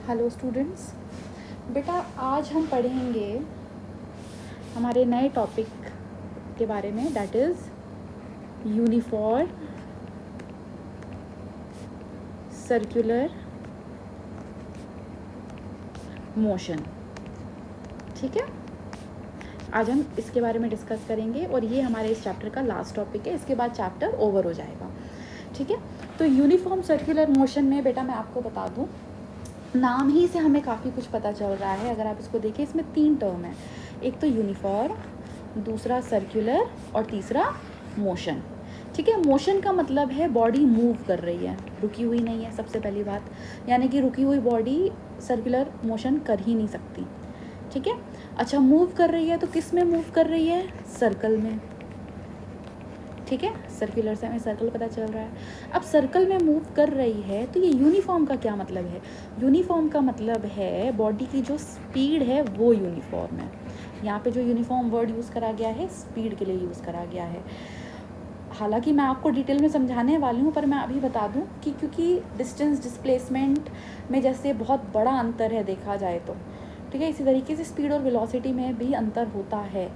Hello students, बेटा आज हम पढ़ेंगे हमारे नए टॉपिक के बारे में, that is uniform circular motion. ठीक है, आज हम इसके बारे में डिस्कस करेंगे और ये हमारे इस चैप्टर का लास्ट टॉपिक है। इसके बाद चैप्टर ओवर हो जाएगा। ठीक है, तो यूनिफॉर्म सर्कुलर मोशन में बेटा मैं आपको बता दूँ, नाम ही से हमें काफ़ी कुछ पता चल रहा है। अगर आप इसको देखें, इसमें 3 टर्म है, एक तो यूनिफॉर्म, दूसरा सर्कुलर और तीसरा मोशन। ठीक है, मोशन का मतलब है बॉडी मूव कर रही है, रुकी हुई नहीं है। सबसे पहली बात, यानी कि रुकी हुई बॉडी सर्कुलर मोशन कर ही नहीं सकती। ठीक है, अच्छा मूव कर रही है तो किस में मूव कर रही है? सर्कल में। ठीक है, सर्कुलर से हमें सर्कल पता चल रहा है। अब सर्कल में मूव कर रही है तो ये यूनिफॉर्म का क्या मतलब है? यूनिफॉर्म का मतलब है बॉडी की जो स्पीड है वो यूनिफॉर्म है। यहाँ पे जो यूनिफॉर्म वर्ड यूज़ करा गया है स्पीड के लिए यूज़ करा गया है। हालांकि मैं आपको डिटेल में समझाने वाली हूँ, पर मैं अभी बता दूँ कि क्योंकि डिस्टेंस डिस्प्लेसमेंट में जैसे बहुत बड़ा अंतर है देखा जाए तो, ठीक है, इसी तरीके से स्पीड और वेलोसिटी में भी अंतर होता है।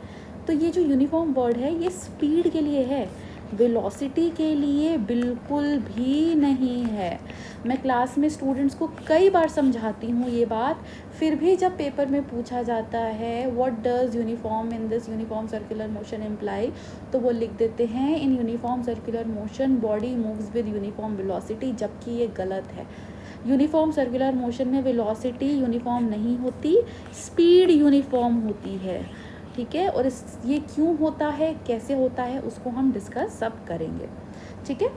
तो ये जो यूनिफॉर्म वर्ड है ये स्पीड के लिए है, वेलोसिटी के लिए बिल्कुल भी नहीं है। मैं क्लास में स्टूडेंट्स को कई बार समझाती हूँ ये बात, फिर भी जब पेपर में पूछा जाता है what does uniform in this uniform circular motion imply, तो वो लिख देते हैं इन uniform circular motion body moves with uniform velocity, जबकि ये गलत है। यूनिफॉर्म सर्कुलर मोशन में वेलोसिटी यूनिफॉर्म नहीं होती, स्पीड यूनिफॉर्म होती है। ठीक है, और ये क्यों होता है, कैसे होता है, उसको हम डिस्कस सब करेंगे। ठीक है,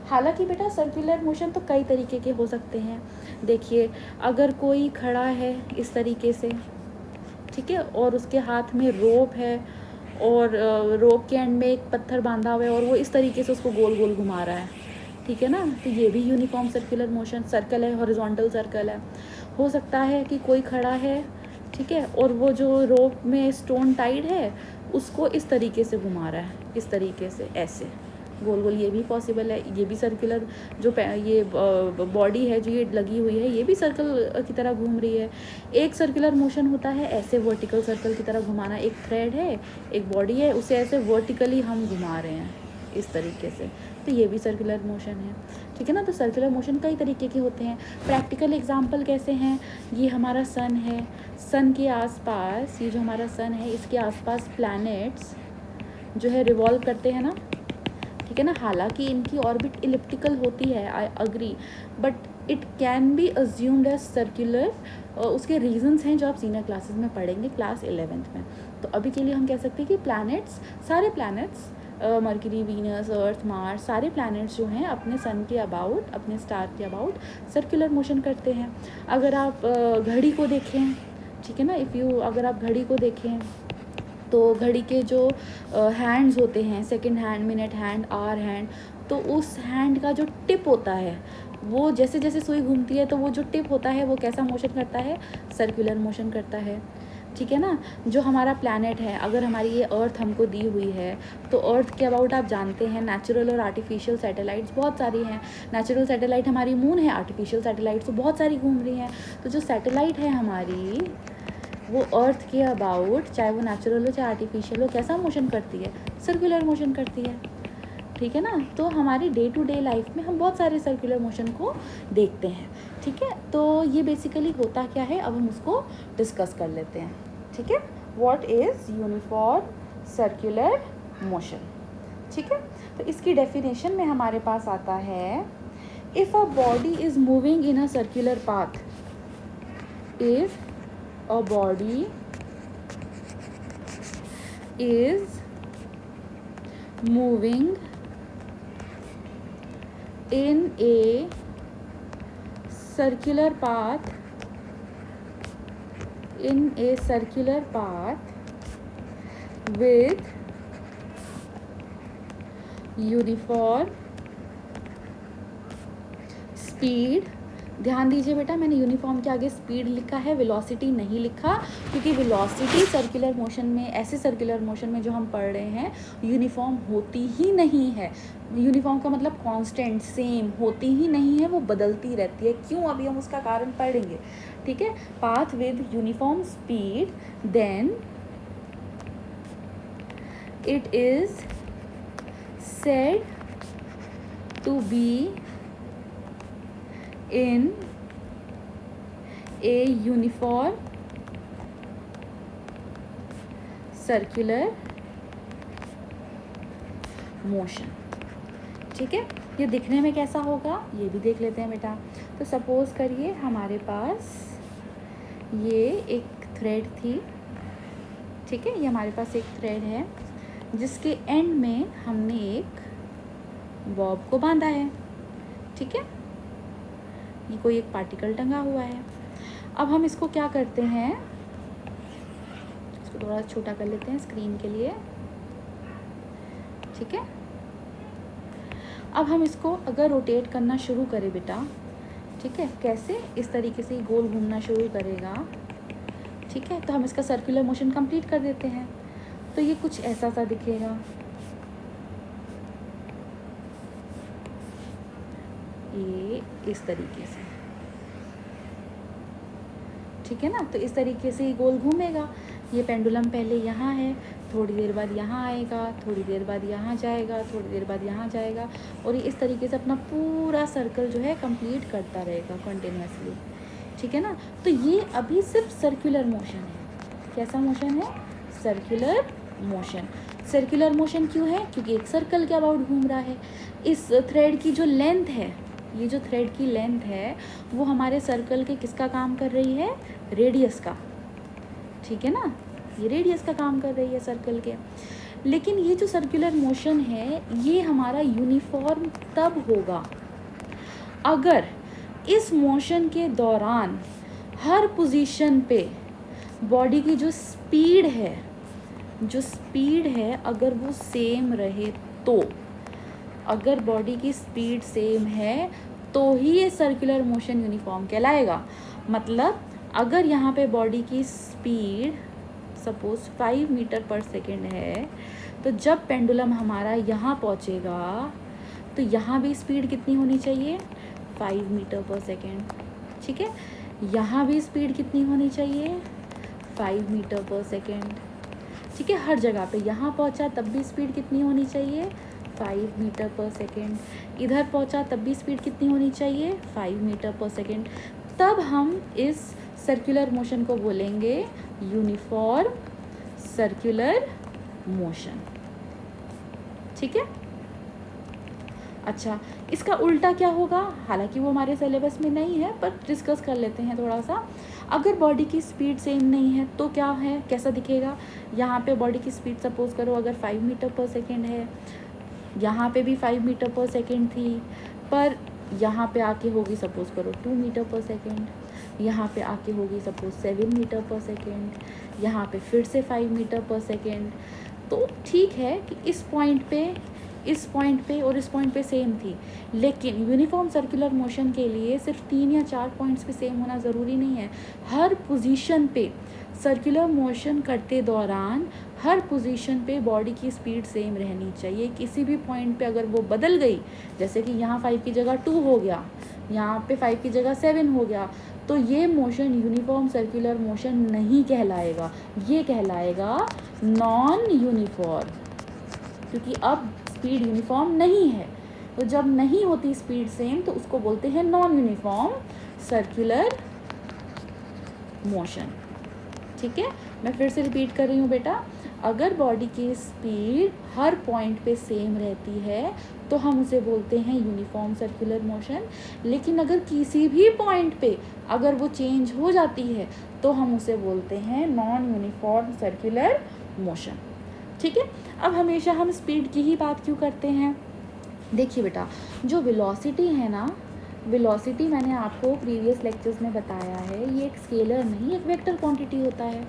हालांकि बेटा सर्कुलर मोशन तो कई तरीके के हो सकते हैं। देखिए, अगर कोई खड़ा है इस तरीके से, ठीक है, और उसके हाथ में रोप है और रोप के एंड में एक पत्थर बांधा हुआ है और वो इस तरीके से उसको गोल गोल घुमा रहा है, ठीक है ना, तो ये भी यूनिफॉर्म सर्कुलर मोशन, सर्कल है, हॉरिजॉन्टल सर्कल है। हो सकता है कि कोई खड़ा है, ठीक है, और वो जो रोप में स्टोन टाइड है उसको इस तरीके से घुमा रहा है, इस तरीके से ऐसे गोल गोल, ये भी पॉसिबल है। ये भी सर्कुलर जो ये बॉडी है जो ये लगी हुई है ये भी सर्कल की तरह घूम रही है। एक सर्कुलर मोशन होता है ऐसे वर्टिकल सर्कल की तरह घुमाना, एक थ्रेड है, एक बॉडी है, उसे ऐसे वर्टिकली हम घुमा रहे हैं इस तरीके से, तो ये भी सर्कुलर मोशन है। ठीक है ना, तो सर्कुलर मोशन कई तरीके के होते हैं। प्रैक्टिकल एग्जांपल कैसे हैं? ये हमारा सन है, सन के आसपास, ये जो हमारा सन है इसके आसपास प्लैनेट्स जो है रिवॉल्व करते हैं ना, ठीक है ना। हालांकि इनकी ऑर्बिट इलिप्टिकल होती है, I agree, but it can be assumed as circular. उसके रीजंस हैं जो आप सीनियर क्लासेस में पढ़ेंगे, क्लास 11th में। तो अभी के लिए हम कह सकते हैं कि प्लैनेट्स, सारे प्लैनेट्स, मर्क्यूरी, वीनस, अर्थ, मार्स, सारे प्लैनेट्स जो हैं अपने सन के अबाउट, अपने स्टार के अबाउट सर्कुलर मोशन करते हैं। अगर आप घड़ी को देखें, ठीक है ना, अगर आप घड़ी को देखें तो घड़ी के जो हैंड्स होते हैं, second hand, minute hand, hour hand, तो उस हैंड का जो टिप होता है वो जैसे जैसे सुई घूमती है तो वो जो टिप होता है वो कैसा मोशन करता है? सर्कुलर मोशन करता है। ठीक है ना, जो हमारा प्लैनेट है, अगर हमारी ये अर्थ हमको दी हुई है तो अर्थ के अबाउट आप जानते हैं नेचुरल और आर्टिफिशियल सैटेलाइट्स बहुत सारी हैं। नेचुरल सैटेलाइट हमारी मून है, आर्टिफिशियल सैटेलाइट्स तो बहुत सारी घूम रही हैं। तो जो सैटेलाइट है हमारी वो अर्थ के अबाउट, चाहे वो नेचुरल हो चाहे आर्टिफिशियल हो, कैसा मोशन करती है? सर्कुलर मोशन करती है। ठीक है ना, तो हमारी डे टू डे लाइफ में हम बहुत सारे सर्कुलर मोशन को देखते हैं। ठीक है, तो ये बेसिकली होता क्या है, अब हम उसको डिस्कस कर लेते हैं। ठीक है, what is uniform circular motion. ठीक है, तो इसकी डेफिनेशन में हमारे पास आता है, if a body is moving in a circular path, if a body is moving in a circular path, with uniform speed, ध्यान दीजिए बेटा, मैंने यूनिफॉर्म के आगे स्पीड लिखा है, वेलोसिटी नहीं लिखा, क्योंकि वेलोसिटी सर्कुलर मोशन में, ऐसे सर्कुलर मोशन में जो हम पढ़ रहे हैं, यूनिफॉर्म होती ही नहीं है। यूनिफॉर्म का मतलब कांस्टेंट, सेम होती ही नहीं है, वो बदलती रहती है। क्यों, अभी हम उसका कारण पढ़ेंगे, ठीक है। Path with uniform speed, then it is said to be in a uniform circular motion, ठीक है। ये दिखने में कैसा होगा ये भी देख लेते हैं बेटा। तो सपोज करिए हमारे पास ये एक थ्रेड थी, ठीक है, ये हमारे पास एक थ्रेड है जिसके एंड में हमने एक बॉब को बांधा है, ठीक है। ये कोई एक पार्टिकल टंगा हुआ है। अब हम इसको क्या करते हैं, इसको थोड़ा छोटा कर लेते हैं स्क्रीन के लिए, ठीक है। अब हम इसको अगर रोटेट करना शुरू करें बेटा, ठीक है, कैसे, इस तरीके से गोल घूमना शुरू करेगा, ठीक है। तो हम इसका सर्कुलर मोशन कंप्लीट कर देते हैं। तो ये कुछ ऐसा सा दिखेगा, ये इस तरीके से, ठीक है ना। तो इस तरीके से ये गोल घूमेगा। ये पेंडुलम पहले यहाँ है, थोड़ी देर बाद यहाँ आएगा, थोड़ी देर बाद यहाँ जाएगा, थोड़ी देर बाद यहाँ जाएगा, और ये इस तरीके से अपना पूरा सर्कल जो है कंप्लीट करता रहेगा कंटिन्यूसली, ठीक है ना। तो ये अभी सिर्फ सर्कुलर मोशन है। कैसा मोशन है, सर्कुलर मोशन। सर्कुलर मोशन क्यों है, क्योंकि एक सर्कल के अबाउट घूम रहा है। इस थ्रेड की जो लेंथ है, ये जो थ्रेड की लेंथ है वो हमारे सर्कल के किसका काम कर रही है, रेडियस का, ठीक है ना। ये रेडियस का काम कर रही है सर्कल के। लेकिन ये जो सर्कुलर मोशन है ये हमारा यूनिफॉर्म तब होगा अगर इस मोशन के दौरान हर पोजीशन पे बॉडी की जो स्पीड है अगर वो सेम रहे तो, अगर बॉडी की स्पीड सेम है तो ही ये सर्कुलर मोशन यूनिफॉर्म कहलाएगा। मतलब अगर यहाँ पे बॉडी की स्पीड सपोज 5 मीटर पर सेकेंड है, तो जब पेंडुलम हमारा यहाँ पहुँचेगा तो यहाँ भी स्पीड कितनी होनी चाहिए, 5 मीटर पर सेकेंड, ठीक है। यहाँ भी स्पीड कितनी होनी चाहिए, 5 मीटर पर सेकेंड, ठीक है। हर जगह पे, यहाँ पहुँचा तब भी स्पीड कितनी होनी चाहिए, 5 मीटर पर सेकेंड। इधर पहुँचा तब भी स्पीड कितनी होनी चाहिए, 5 मीटर पर सेकेंड। तब हम इस सर्कुलर मोशन को बोलेंगे यूनिफॉर्म सर्कुलर मोशन, ठीक है। अच्छा, इसका उल्टा क्या होगा, हालांकि वो हमारे सिलेबस में नहीं है पर डिस्कस कर लेते हैं थोड़ा सा। अगर बॉडी की स्पीड सेम नहीं है तो क्या है, कैसा दिखेगा। यहाँ पे बॉडी की स्पीड सपोज करो अगर 5 मीटर पर सेकेंड है, यहाँ पे भी 5 मीटर पर सेकेंड थी, पर यहाँ पे आके होगी सपोज करो 2 मीटर पर सेकेंड, यहाँ पे आके होगी सपोज 7 मीटर पर सेकेंड, यहाँ पे फिर से 5 मीटर पर सेकेंड। तो ठीक है कि इस पॉइंट पे और इस पॉइंट पे सेम थी, लेकिन यूनिफॉर्म सर्कुलर मोशन के लिए सिर्फ 3 या 4 पॉइंट्स पे सेम होना ज़रूरी नहीं है। हर पोजीशन पे सर्कुलर मोशन करते दौरान हर पोजीशन पे बॉडी की स्पीड सेम रहनी चाहिए। किसी भी पॉइंट पे अगर वो बदल गई, जैसे कि यहाँ 5 की जगह 2 हो गया, यहाँ पे 5 की जगह 7 हो गया, तो ये मोशन यूनिफॉर्म सर्कुलर मोशन नहीं कहलाएगा, ये कहलाएगा नॉन यूनिफॉर्म, क्योंकि अब स्पीड यूनिफॉर्म नहीं है। तो जब नहीं होती स्पीड सेम तो उसको बोलते हैं नॉन यूनिफॉर्म सर्कुलर मोशन, ठीक है। मैं फिर से रिपीट कर रही हूँ बेटा, अगर बॉडी की स्पीड हर पॉइंट पे सेम रहती है तो हम उसे बोलते हैं यूनिफॉर्म सर्कुलर मोशन। लेकिन अगर किसी भी पॉइंट पे अगर वो चेंज हो जाती है तो हम उसे बोलते हैं नॉन यूनिफॉर्म सर्कुलर मोशन, ठीक है। अब हमेशा हम स्पीड की ही बात क्यों करते हैं, देखिए बेटा, जो वेलोसिटी है ना, वेलोसिटी मैंने आपको प्रीवियस लेक्चर्स में बताया है, ये एक स्केलर नहीं, एक वेक्टर क्वांटिटी होता है।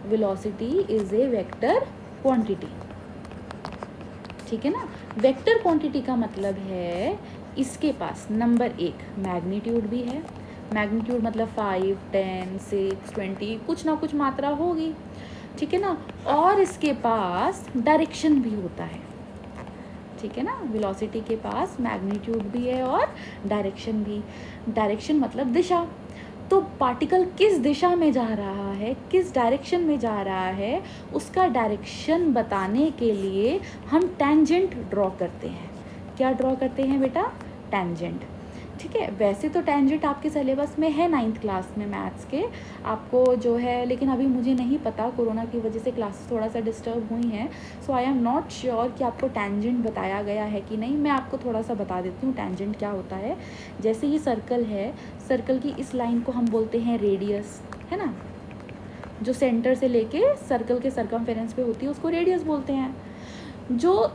Velocity is a vector quantity, ठीक है ना। वेक्टर क्वांटिटी का मतलब है इसके पास नंबर 1 मैग्नीट्यूड भी है, मैग्नीट्यूड मतलब 5, 10, 6, 20 कुछ ना कुछ मात्रा होगी, ठीक है ना, और इसके पास डायरेक्शन भी होता है, ठीक है ना, वेलोसिटी के पास मैग्नीट्यूड भी है और डायरेक्शन भी। डायरेक्शन मतलब दिशा, तो पार्टिकल किस दिशा में जा रहा है, किस डायरेक्शन में जा रहा है, उसका डायरेक्शन बताने के लिए हम टेंजेंट ड्रॉ करते हैं। क्या ड्रॉ करते हैं बेटा? टेंजेंट, ठीक है। वैसे तो टेंजेंट आपके सिलेबस में है 9th क्लास में मैथ्स के, आपको जो है, लेकिन अभी मुझे नहीं पता, कोरोना की वजह से क्लासेस थोड़ा सा डिस्टर्ब हुई हैं, सो आई एम नॉट श्योर कि आपको टेंजेंट बताया गया है कि नहीं। मैं आपको थोड़ा सा बता देती हूँ टेंजेंट क्या होता है। जैसे ये सर्कल है, सर्कल की इस लाइन को हम बोलते हैं रेडियस, है ना, जो सेंटर से लेके सर्कल के सर्कमफेरेंस पे होती है उसको रेडियस बोलते हैं। जो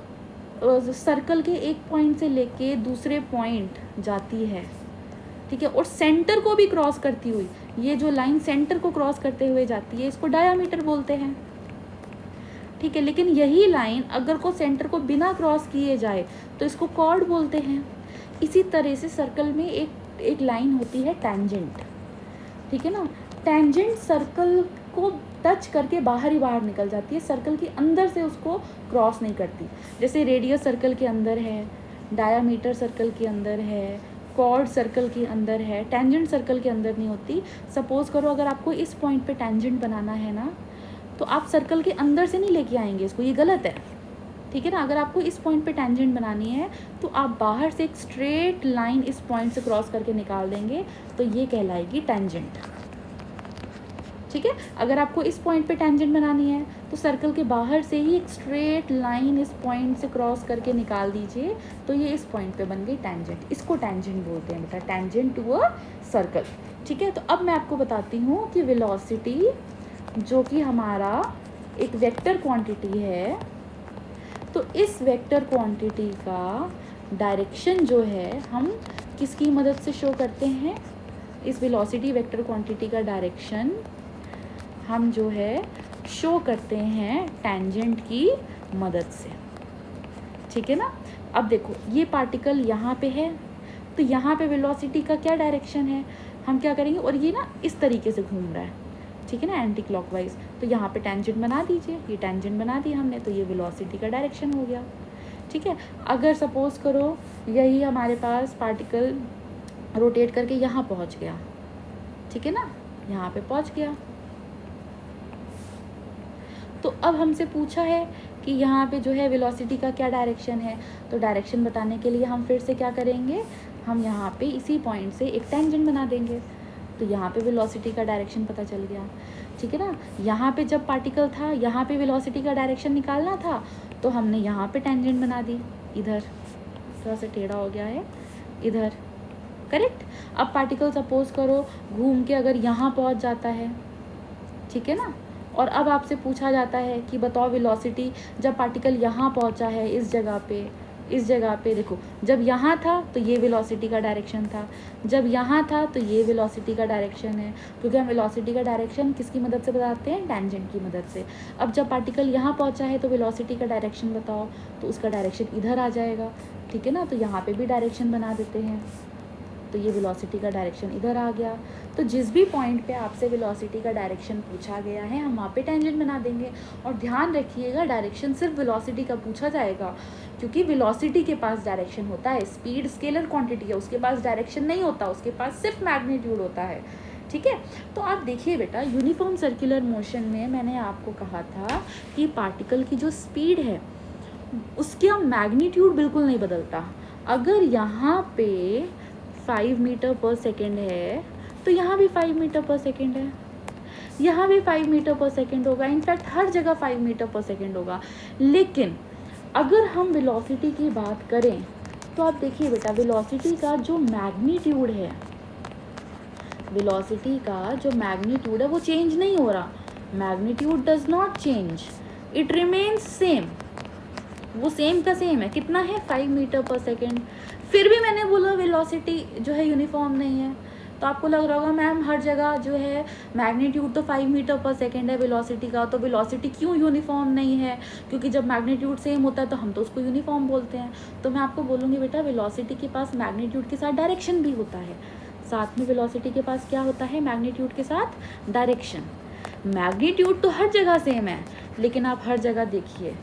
सर्कल के एक पॉइंट से लेके दूसरे पॉइंट जाती है, ठीक है, और सेंटर को भी क्रॉस करती हुई, ये जो लाइन सेंटर को क्रॉस करते हुए जाती है, इसको डायामीटर बोलते हैं, ठीक है। लेकिन यही लाइन अगर को सेंटर को बिना क्रॉस किए जाए तो इसको कॉर्ड बोलते हैं। इसी तरह से सर्कल में एक लाइन होती है टेंजेंट, ठीक है ना। टेंजेंट सर्कल को टच करके बाहर ही बाहर निकल जाती है, सर्कल के अंदर से उसको क्रॉस नहीं करती। जैसे रेडियस सर्कल के अंदर है, डायामीटर सर्कल के अंदर है, कॉर्ड सर्कल के अंदर है, टेंजेंट सर्कल के अंदर नहीं होती। सपोज करो अगर आपको इस पॉइंट पे टेंजेंट बनाना है ना, तो आप सर्कल के अंदर से नहीं लेके आएंगे इसको, ये गलत है, ठीक है ना। अगर आपको इस पॉइंट पे टेंजेंट बनानी है तो आप बाहर से एक स्ट्रेट लाइन इस पॉइंट से क्रॉस करके निकाल देंगे, तो ये कहलाएगी टेंजेंट, ठीक है। अगर आपको इस पॉइंट पे टेंजेंट बनानी है तो सर्कल के बाहर से ही एक स्ट्रेट लाइन इस पॉइंट से क्रॉस करके निकाल दीजिए, तो ये इस पॉइंट पे बन गई टेंजेंट। इसको टेंजेंट बोलते हैं बेटा, टेंजेंट टू अ सर्कल, ठीक है। तो अब मैं आपको बताती हूँ कि वेलोसिटी जो कि हमारा एक वेक्टर क्वांटिटी है, तो इस वेक्टर क्वांटिटी का डायरेक्शन जो है हम किसकी मदद से शो करते हैं? इस वेलोसिटी वेक्टर क्वांटिटी का डायरेक्शन हम जो है शो करते हैं टेंजेंट की मदद से, ठीक है ना। अब देखो ये पार्टिकल यहाँ पे है, तो यहाँ पे वेलोसिटी का क्या डायरेक्शन है, हम क्या करेंगे, और ये ना इस तरीके से घूम रहा है, ठीक है ना, एंटी क्लॉकवाइज, तो यहाँ पे टेंजेंट बना दीजिए, ये टेंजेंट बना दी हमने, तो ये वेलोसिटी का डायरेक्शन हो गया, ठीक है। अगर सपोज करो यही हमारे पास पार्टिकल रोटेट करके यहाँ पहुँच गया, ठीक है ना, यहाँ पे पहुँच गया, तो अब हमसे पूछा है कि यहाँ पे जो है वेलोसिटी का क्या डायरेक्शन है, तो डायरेक्शन बताने के लिए हम फिर से क्या करेंगे, हम यहाँ पे इसी पॉइंट से एक टेंजेंट बना देंगे, तो यहाँ पे वेलोसिटी का डायरेक्शन पता चल गया, ठीक है ना। यहाँ पे जब पार्टिकल था, यहाँ पे वेलोसिटी का डायरेक्शन निकालना था, तो हमने यहाँ पे टेंजेंट बना दी, इधर थोड़ा सा टेढ़ा हो गया है, इधर, करेक्ट। अब पार्टिकल सपोज करो घूम के अगर यहाँ पहुँच जाता है, ठीक है ना, और अब आपसे पूछा जाता है कि बताओ वेलोसिटी जब पार्टिकल यहाँ पहुँचा है इस जगह पे देखो, जब यहाँ था तो ये वेलोसिटी का डायरेक्शन था, जब यहाँ था तो ये वेलोसिटी का डायरेक्शन है, क्योंकि हम वेलोसिटी का डायरेक्शन किसकी मदद से बताते हैं, टेंजेंट की मदद से। अब जब पार्टिकल यहाँ पहुँचा है तो वेलोसिटी का डायरेक्शन बताओ, तो उसका डायरेक्शन इधर आ जाएगा, ठीक है ना, तो यहाँ पे भी डायरेक्शन बना देते हैं, तो ये वेलोसिटी का डायरेक्शन इधर आ गया। तो जिस भी पॉइंट पे आपसे वेलोसिटी का डायरेक्शन पूछा गया है हम वहाँ पे टेंजेंट बना देंगे। और ध्यान रखिएगा डायरेक्शन सिर्फ वेलोसिटी का पूछा जाएगा, क्योंकि वेलोसिटी के पास डायरेक्शन होता है, स्पीड स्केलर क्वांटिटी है, उसके पास डायरेक्शन नहीं होता, उसके पास सिर्फ मैग्नीट्यूड होता है, ठीक है। तो आप देखिए बेटा, यूनिफॉर्म सर्कुलर मोशन में मैंने आपको कहा था कि पार्टिकल की जो स्पीड है उसका मैग्नीट्यूड बिल्कुल नहीं बदलता। अगर यहाँ पे 5 मीटर पर सेकेंड है तो यहाँ भी 5 मीटर पर सेकेंड है, यहाँ भी 5 मीटर पर सेकेंड होगा, इनफैक्ट हर जगह 5 मीटर पर सेकेंड होगा। लेकिन अगर हम वेलोसिटी की बात करें तो आप देखिए बेटा, वेलोसिटी का जो मैग्नीट्यूड है, वेलोसिटी का जो मैग्नीट्यूड है वो चेंज नहीं हो रहा, magnitude does not change, it remains same, वो सेम का सेम है, कितना है 5 मीटर पर सेकेंड। फिर भी मैंने बोला वेलोसिटी जो है यूनिफॉर्म नहीं है, तो आपको लग रहा होगा मैम हर जगह जो है मैग्नीट्यूड तो 5 मीटर पर सेकेंड है वेलोसिटी का, तो वेलोसिटी क्यों यूनिफॉर्म नहीं है? क्योंकि जब मैग्नीट्यूड सेम होता है तो हम तो उसको यूनिफॉर्म बोलते हैं। तो मैं आपको बोलूँगी बेटा वेलोसिटी के पास मैग्नीट्यूड के साथ डायरेक्शन भी होता है। साथ में वेलोसिटी के पास क्या होता है? मैग्नीट्यूड के साथ डायरेक्शन। मैग्नीट्यूड तो हर जगह सेम है, लेकिन आप हर जगह देखिए,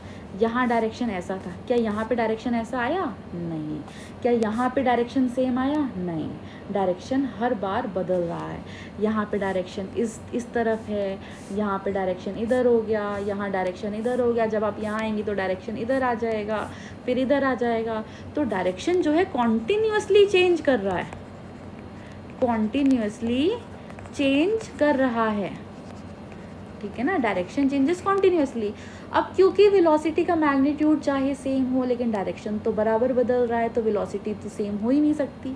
यहाँ डायरेक्शन ऐसा था, क्या यहाँ पे डायरेक्शन ऐसा आया? नहीं। क्या यहाँ पे डायरेक्शन सेम आया? नहीं। डायरेक्शन हर बार बदल रहा है। यहाँ पे डायरेक्शन इस तरफ है, यहाँ पे डायरेक्शन इधर हो गया, यहाँ डायरेक्शन इधर हो गया, जब आप यहाँ आएंगी तो डायरेक्शन इधर आ जाएगा, फिर इधर आ जाएगा। तो डायरेक्शन जो है कॉन्टिन्यूसली चेंज कर रहा है, कॉन्टिन्यूसली चेंज कर रहा है, ठीक है ना। Direction changes continuously. अब क्योंकि वेलोसिटी का मैग्नीट्यूड चाहे सेम हो लेकिन डायरेक्शन तो बराबर बदल रहा है, तो वेलोसिटी तो सेम हो ही नहीं सकती,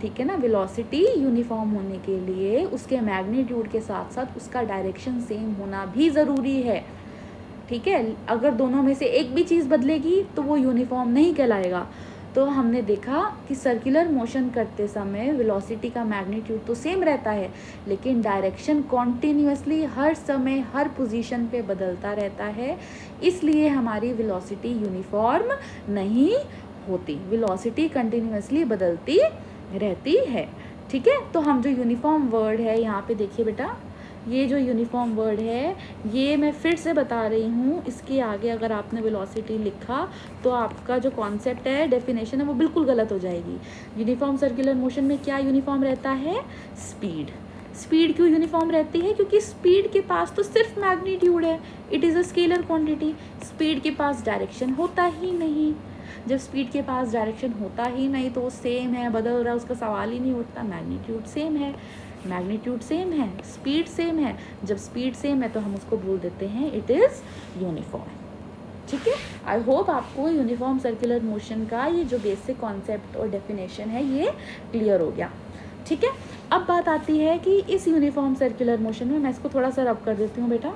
ठीक है ना। वेलोसिटी यूनिफॉर्म होने के लिए उसके मैग्नीट्यूड के साथ साथ उसका डायरेक्शन सेम होना भी ज़रूरी है, ठीक है। अगर दोनों में से एक भी चीज़ बदलेगी तो वो यूनिफॉर्म नहीं कहलाएगा। तो हमने देखा कि सर्कुलर मोशन करते समय वेलोसिटी का मैग्नीट्यूड तो सेम रहता है, लेकिन डायरेक्शन कॉन्टिन्यूसली हर समय हर पोजीशन पे बदलता रहता है, इसलिए हमारी वेलोसिटी यूनिफॉर्म नहीं होती, वेलोसिटी कंटिन्यूसली बदलती रहती है, ठीक है। तो हम जो यूनिफॉर्म वर्ड है यहाँ पे देखिए बेटा, ये जो यूनिफॉर्म वर्ड है ये मैं फिर से बता रही हूँ, इसके आगे अगर आपने वेलोसिटी लिखा तो आपका जो कॉन्सेप्ट है, डेफिनेशन है, वो बिल्कुल गलत हो जाएगी। यूनिफॉर्म सर्कुलर मोशन में क्या यूनिफॉर्म रहता है? स्पीड। स्पीड क्यों यूनिफॉर्म रहती है? क्योंकि स्पीड के पास तो सिर्फ मैग्नीट्यूड है, it is a scalar quantity. Speed के पास डायरेक्शन होता ही नहीं। जब स्पीड के पास डायरेक्शन होता ही नहीं तो वो सेम है, बदल रहा है, उसका सवाल ही नहीं उठता। मैग्नीट्यूड सेम है, मैग्नीट्यूड सेम है, स्पीड सेम है। जब स्पीड सेम है तो हम उसको बोल देते हैं इट इज़ यूनिफॉर्म, ठीक है। आई होप आपको यूनिफॉर्म सर्कुलर मोशन का ये जो बेसिक कॉन्सेप्ट और डेफिनेशन है ये क्लियर हो गया, ठीक है। अब बात आती है कि इस यूनिफॉर्म सर्कुलर मोशन में, मैं इसको थोड़ा सा रब कर देती हूँ बेटा।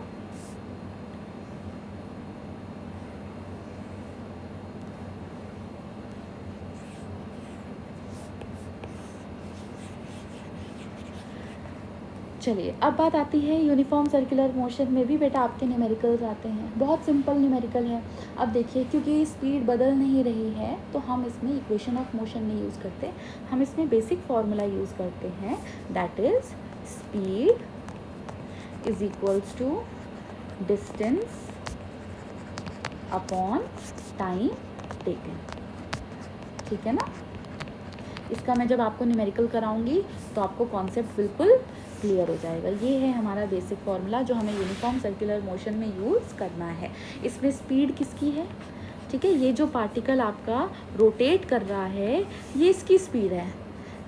चलिए अब बात आती है यूनिफॉर्म सर्कुलर मोशन में भी बेटा आपके न्यूमेरिकल्स आते हैं, बहुत सिंपल न्यूमेरिकल है। अब देखिए क्योंकि स्पीड बदल नहीं रही है तो हम इसमें इक्वेशन ऑफ मोशन नहीं यूज़ करते, हम इसमें बेसिक फार्मूला यूज़ करते हैं, that is speed is equals to distance upon time taken, ठीक है ना। इसका मैं जब आपको न्यूमेरिकल कराऊंगी तो आपको कॉन्सेप्ट बिल्कुल क्लियर हो जाएगा। ये है हमारा बेसिक फार्मूला जो हमें यूनिफॉर्म सर्कुलर मोशन में यूज़ करना है। इसमें स्पीड किसकी है? ठीक है, ये जो पार्टिकल आपका रोटेट कर रहा है ये इसकी स्पीड है।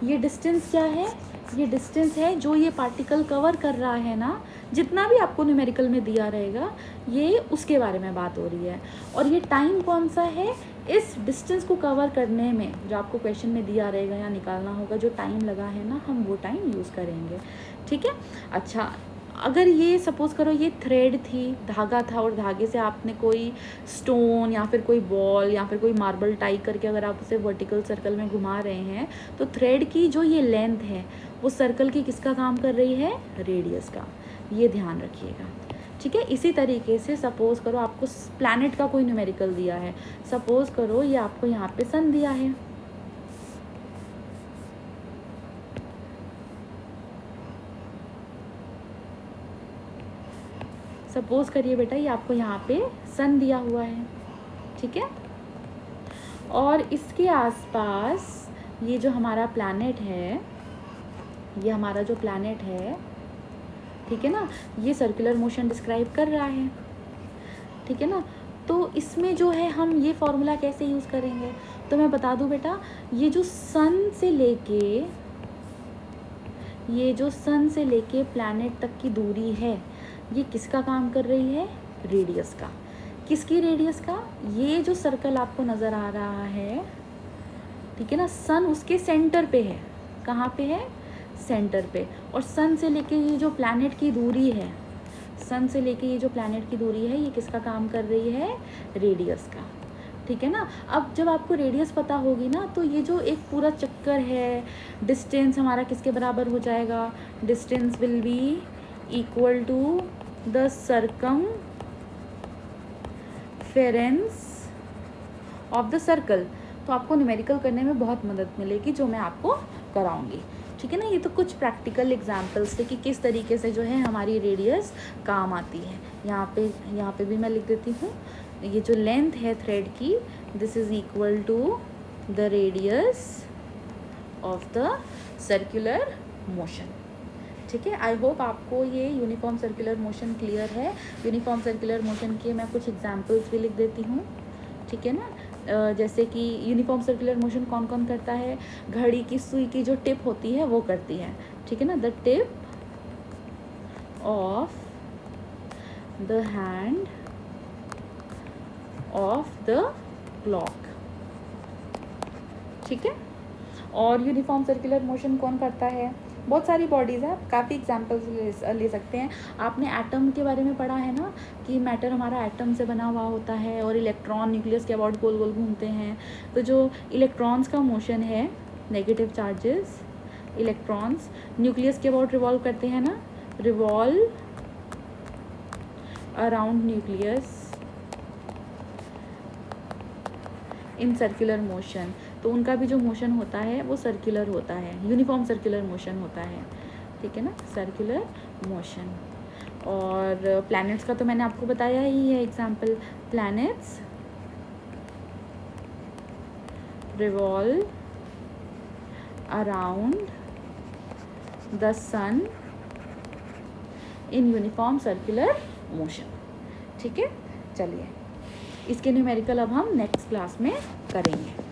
ये डिस्टेंस क्या है? ये डिस्टेंस है जो ये पार्टिकल कवर कर रहा है ना, जितना भी आपको न्यूमेरिकल में दिया रहेगा ये उसके बारे में बात हो रही है। और ये टाइम कौन सा है? इस डिस्टेंस को कवर करने में जो आपको क्वेश्चन में दिया रहेगा या निकालना होगा, जो टाइम लगा है ना, हम वो टाइम यूज़ करेंगे, ठीक है। अच्छा, अगर ये सपोज़ करो ये थ्रेड थी, धागा था और धागे से आपने कोई स्टोन या फिर कोई बॉल या फिर कोई मार्बल टाई करके अगर आप उसे वर्टिकल सर्कल में घुमा रहे हैं तो थ्रेड की जो ये लेंथ है वो सर्कल की किसका काम कर रही है? रेडियस का। ये ध्यान रखिएगा, ठीक है। इसी तरीके से सपोज़ करो आपको प्लैनेट का कोई न्यूमेरिकल दिया है, सपोज़ करो ये आपको यहाँ पे सन दिया है, सपोज़ करिए बेटा ये आपको यहाँ पे सन दिया हुआ है, ठीक है। और इसके आसपास ये जो हमारा प्लैनेट है, ये हमारा जो प्लैनेट है, ठीक है ना, ये सर्कुलर मोशन डिस्क्राइब कर रहा है, ठीक है ना। तो इसमें जो है हम ये फॉर्मूला कैसे यूज़ करेंगे? तो मैं बता दूं बेटा, ये जो सन से लेके प्लैनेट तक की दूरी है ये किसका काम कर रही है? रेडियस का। किसकी रेडियस का? ये जो सर्कल आपको नज़र आ रहा है, ठीक है ना, सन उसके सेंटर पे है। कहाँ पे है? सेंटर पे। और सन से लेके ये जो प्लैनेट की दूरी है, सन से लेके ये जो प्लैनेट की दूरी है ये किसका काम कर रही है? रेडियस का, ठीक है ना। अब जब आपको रेडियस पता होगी ना, तो ये जो एक पूरा चक्कर है, डिस्टेंस हमारा किसके बराबर हो जाएगा, distance will be equal to the circumference of the circle. तो आपको न्यूमेरिकल करने में बहुत मदद मिलेगी, जो मैं आपको कराऊंगी, ठीक है ना। ये तो कुछ प्रैक्टिकल एग्जांपल्स थे कि किस तरीके से जो है हमारी रेडियस काम आती है। यहाँ पे भी मैं लिख देती हूँ, ये जो लेंथ है थ्रेड की, this is equal to the radius of the circular motion, ठीक है। आई होप आपको ये यूनिफॉर्म सर्कुलर मोशन क्लियर है। यूनिफॉर्म सर्कुलर मोशन के मैं कुछ एग्जांपल्स भी लिख देती हूँ, ठीक है ना। जैसे कि यूनिफॉर्म सर्कुलर मोशन कौन कौन करता है, घड़ी की सुई की जो टिप होती है वो करती है, ठीक है ना। The tip of the hand of the clock, ठीक है। और यूनिफॉर्म सर्कुलर मोशन कौन करता है, बहुत सारी बॉडीज़ है, आप काफ़ी एग्जांपल्स ले सकते हैं। आपने एटम के बारे में पढ़ा है ना, कि मैटर हमारा एटम से बना हुआ होता है और इलेक्ट्रॉन न्यूक्लियस के अबाउट गोल गोल घूमते हैं। तो जो इलेक्ट्रॉन्स का मोशन है, नेगेटिव चार्जेस, इलेक्ट्रॉन्स न्यूक्लियस के अबाउट रिवॉल्व करते हैं ना, revolve around nucleus in circular motion. तो उनका भी जो मोशन होता है वो सर्कुलर होता है, यूनिफॉर्म सर्कुलर मोशन होता है, ठीक है ना, सर्कुलर मोशन। और प्लैनेट्स का तो मैंने आपको बताया ही है example, planets revolve around the sun in uniform circular motion, ठीक है। चलिए, इसके न्यूमेरिकल अब हम नेक्स्ट क्लास में करेंगे।